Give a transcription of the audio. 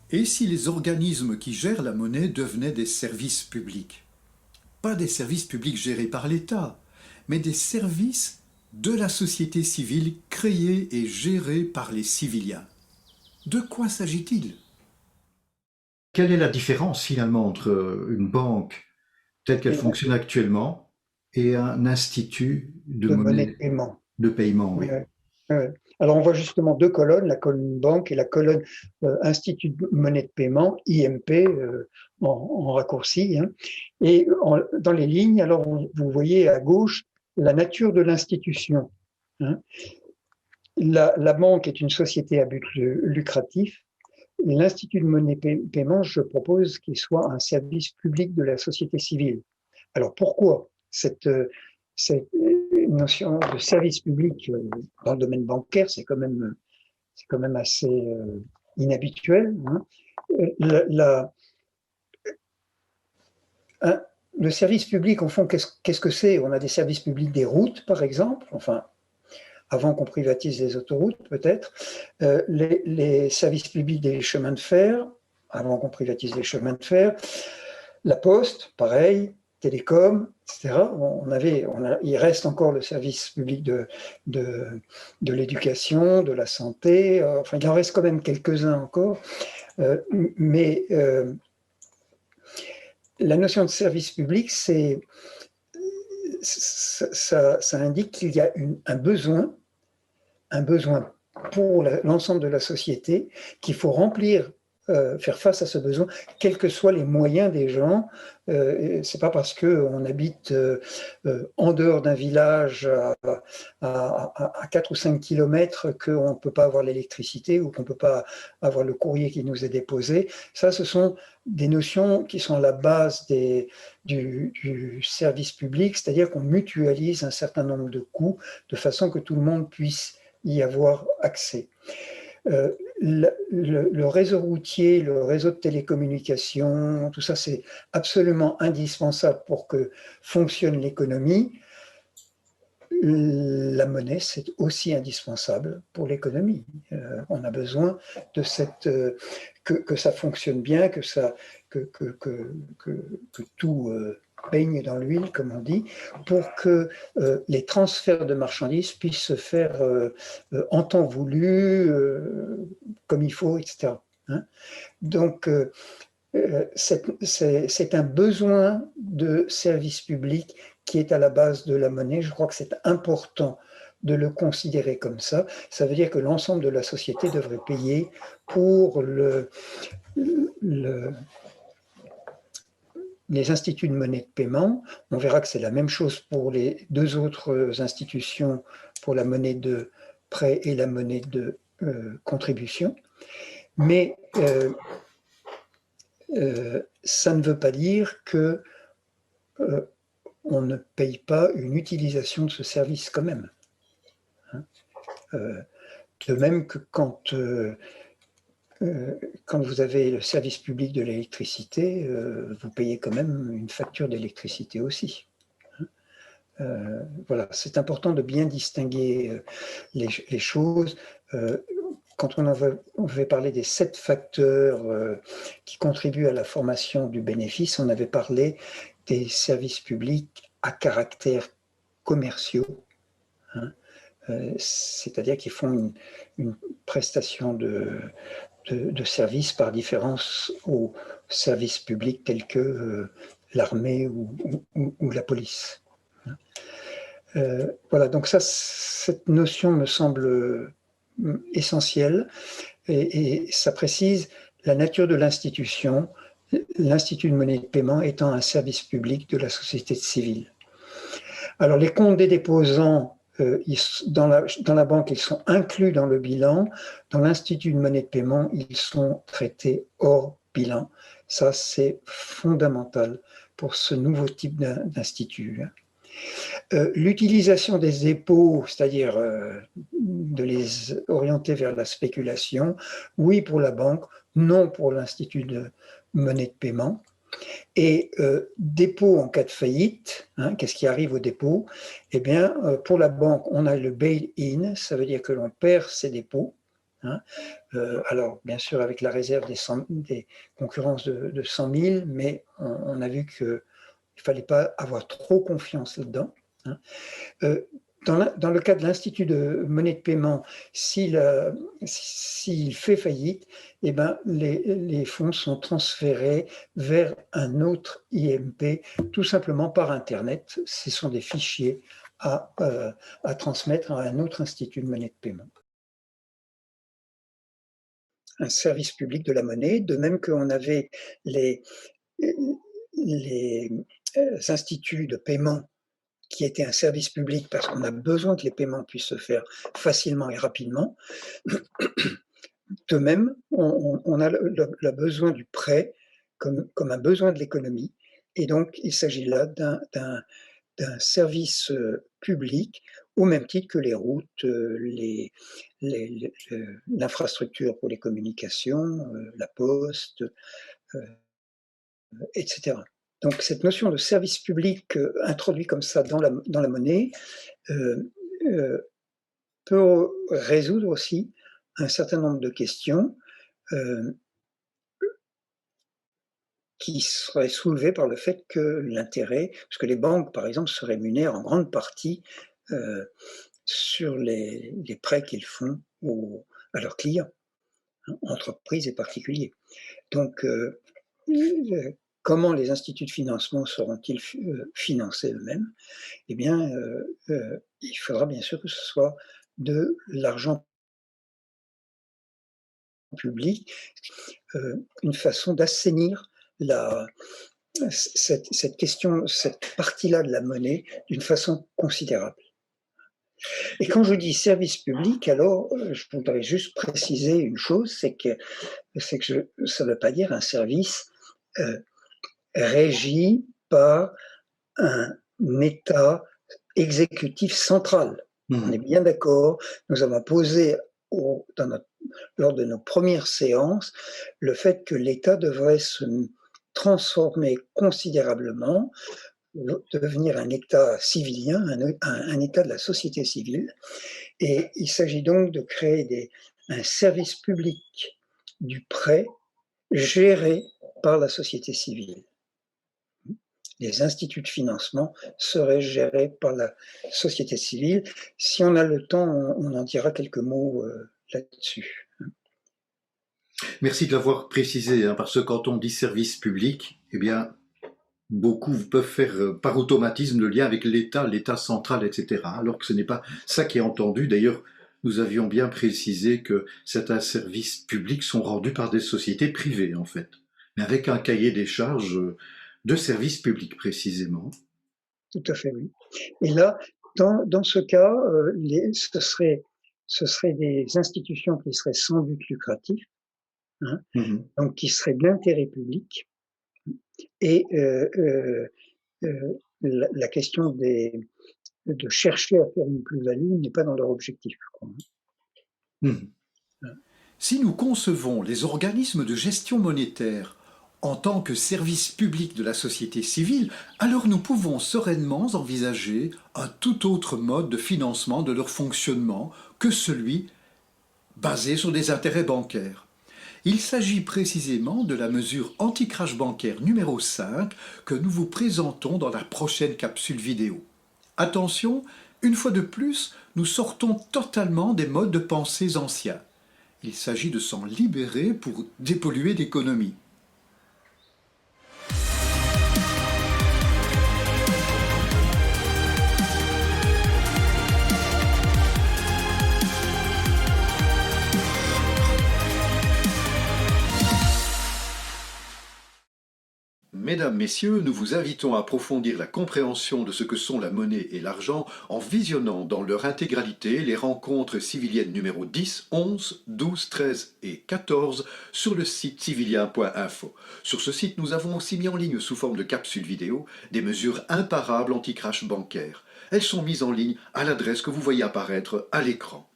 Et si les organismes qui gèrent la monnaie devenaient des services publics? Pas des services publics gérés par l'État, mais des services de la société civile créés et gérés par les civiliens. De quoi s'agit-il? Quelle est la différence finalement entre une banque telle qu'elle Et bon, fonctionne actuellement et un institut de de monnaie de monnaie paiement. de paiement, oui. Ouais, ouais. Alors, on voit justement deux colonnes, la colonne banque et la colonne Institut de monnaie de paiement, IMP, en raccourci, hein. Et dans les lignes, alors vous voyez à gauche la nature de l'institution, hein. La banque est une société à but lucratif. L'Institut de monnaie de paiement, je propose qu'il soit un service public de la société civile. Alors pourquoi cette notion de service public dans le domaine bancaire, c'est quand même assez inhabituel, hein. La, la, un, le service public, au fond, qu'est-ce que c'est? On a des services publics des routes, par exemple, enfin, avant qu'on privatise les autoroutes, peut-être, les services publics des chemins de fer, avant qu'on privatise les chemins de fer, la poste, pareil, télécom, etc. Il reste encore le service public de, de l'éducation, de la santé, enfin il en reste quand même quelques-uns encore, euh, mais la notion de service public, ça indique qu'il y a un besoin pour l'ensemble de la société, qu'il faut remplir, faire face à ce besoin, quels que soient les moyens des gens. C'est pas parce qu'on habite en dehors d'un village à 4 ou 5 kilomètres qu'on ne peut pas avoir l'électricité ou qu'on ne peut pas avoir le courrier qui nous est déposé. Ça, ce sont des notions qui sont la base du service public, c'est-à-dire qu'on mutualise un certain nombre de coûts de façon que tout le monde puisse y avoir accès. Le réseau routier, le réseau de télécommunications, tout ça, c'est absolument indispensable pour que fonctionne l'économie. La monnaie, c'est aussi indispensable pour l'économie. On a besoin de que ça fonctionne bien, que tout baigne dans l'huile, comme on dit, pour que les transferts de marchandises puissent se faire en temps voulu, comme il faut, etc. Hein. Donc, c'est un besoin de service public qui est à la base de la monnaie. Je crois que c'est important de le considérer comme ça. Ça veut dire que l'ensemble de la société devrait payer pour le, les instituts de monnaie de paiement. On verra que c'est la même chose pour les deux autres institutions, pour la monnaie de prêt et la monnaie de contribution. Mais ça ne veut pas dire que on ne paye pas une utilisation de ce service quand même. Hein. De même que quand vous avez le service public de l'électricité, vous payez quand même une facture d'électricité aussi. Voilà, c'est important de bien distinguer les choses. Quand on veut parler des 7 facteurs qui contribuent à la formation du bénéfice, on avait parlé des services publics à caractère commerciaux, hein, c'est-à-dire qu'ils font une prestation de services par différence aux services publics tels que l'armée ou la police. Voilà, donc ça, cette notion me semble essentielle et ça précise la nature de l'institution, l'Institut de monnaie de paiement étant un service public de la société civile. Alors les comptes des déposants dans la banque, ils sont inclus dans le bilan. Dans l'Institut de monnaie de paiement, ils sont traités hors bilan. Ça, c'est fondamental pour ce nouveau type d'institut. L'utilisation des dépôts, c'est-à-dire de les orienter vers la spéculation, oui pour la banque, non pour l'Institut de monnaie de paiement. Et dépôt en cas de faillite, hein, qu'est-ce qui arrive au dépôt? Eh bien, pour la banque, on a le bail-in, ça veut dire que l'on perd ses dépôts, hein. Alors, bien sûr, avec la réserve des concurrences de 100 000, mais on a vu qu'il ne fallait pas avoir trop confiance là-dedans, hein. Dans le cas de l'Institut de monnaie de paiement, s'il fait faillite, eh ben, les fonds sont transférés vers un autre IMP, tout simplement par Internet. Ce sont des fichiers à transmettre à un autre institut de monnaie de paiement. Un service public de la monnaie, de même qu'on avait les instituts de paiement qui étaient un service public parce qu'on a besoin que les paiements puissent se faire facilement et rapidement. De même, on a le besoin du prêt comme un besoin de l'économie. Et donc, il s'agit là d'un service public au même titre que les routes, l'infrastructure pour les communications, la poste, etc. Donc cette notion de service public introduit comme ça dans la monnaie peut résoudre aussi un certain nombre de questions qui seraient soulevées par le fait que l'intérêt, parce que les banques, par exemple, se rémunèrent en grande partie sur les prêts qu'ils font à leurs clients, hein, entreprises et particuliers. Donc, comment les instituts de financement seront-ils financés eux-mêmes? Eh bien, il faudra bien sûr que ce soit de l'argent public, une façon d'assainir cette question, cette partie-là de la monnaie d'une façon considérable. Et quand je dis service public, alors je voudrais juste préciser une chose, c'est que ça ne veut pas dire un service régi par un État exécutif central. On est bien d'accord, nous avons posé lors de nos premières séances le fait que l'État devrait se transformer considérablement, devenir un État civilien, un État de la société civile. Et il s'agit donc de créer un service public du prêt géré par la société civile. Les instituts de financement seraient gérés par la société civile. Si on a le temps, on en dira quelques mots là-dessus. Merci de l'avoir précisé, hein, parce que quand on dit service public, eh bien, beaucoup peuvent faire par automatisme le lien avec l'État central, etc., alors que ce n'est pas ça qui est entendu. D'ailleurs, nous avions bien précisé que certains services publics sont rendus par des sociétés privées, en fait, mais avec un cahier des charges de service public, précisément. Tout à fait, oui. Et là, dans ce cas, ce serait des institutions qui seraient sans but lucratif, hein, donc qui seraient d'intérêt public. Et la question de chercher à faire une plus-value n'est pas dans leur objectif. Si nous concevons les organismes de gestion monétaire en tant que service public de la société civile, alors nous pouvons sereinement envisager un tout autre mode de financement de leur fonctionnement que celui basé sur des intérêts bancaires. Il s'agit précisément de la mesure anti-crash bancaire numéro 5 que nous vous présentons dans la prochaine capsule vidéo. Attention, une fois de plus, nous sortons totalement des modes de pensée anciens. Il s'agit de s'en libérer pour dépolluer l'économie. Mesdames, Messieurs, nous vous invitons à approfondir la compréhension de ce que sont la monnaie et l'argent en visionnant dans leur intégralité les rencontres civiliennes numéro 10, 11, 12, 13 et 14 sur le site civilien.info. Sur ce site, nous avons aussi mis en ligne sous forme de capsules vidéo des mesures imparables anti-crash bancaire. Elles sont mises en ligne à l'adresse que vous voyez apparaître à l'écran.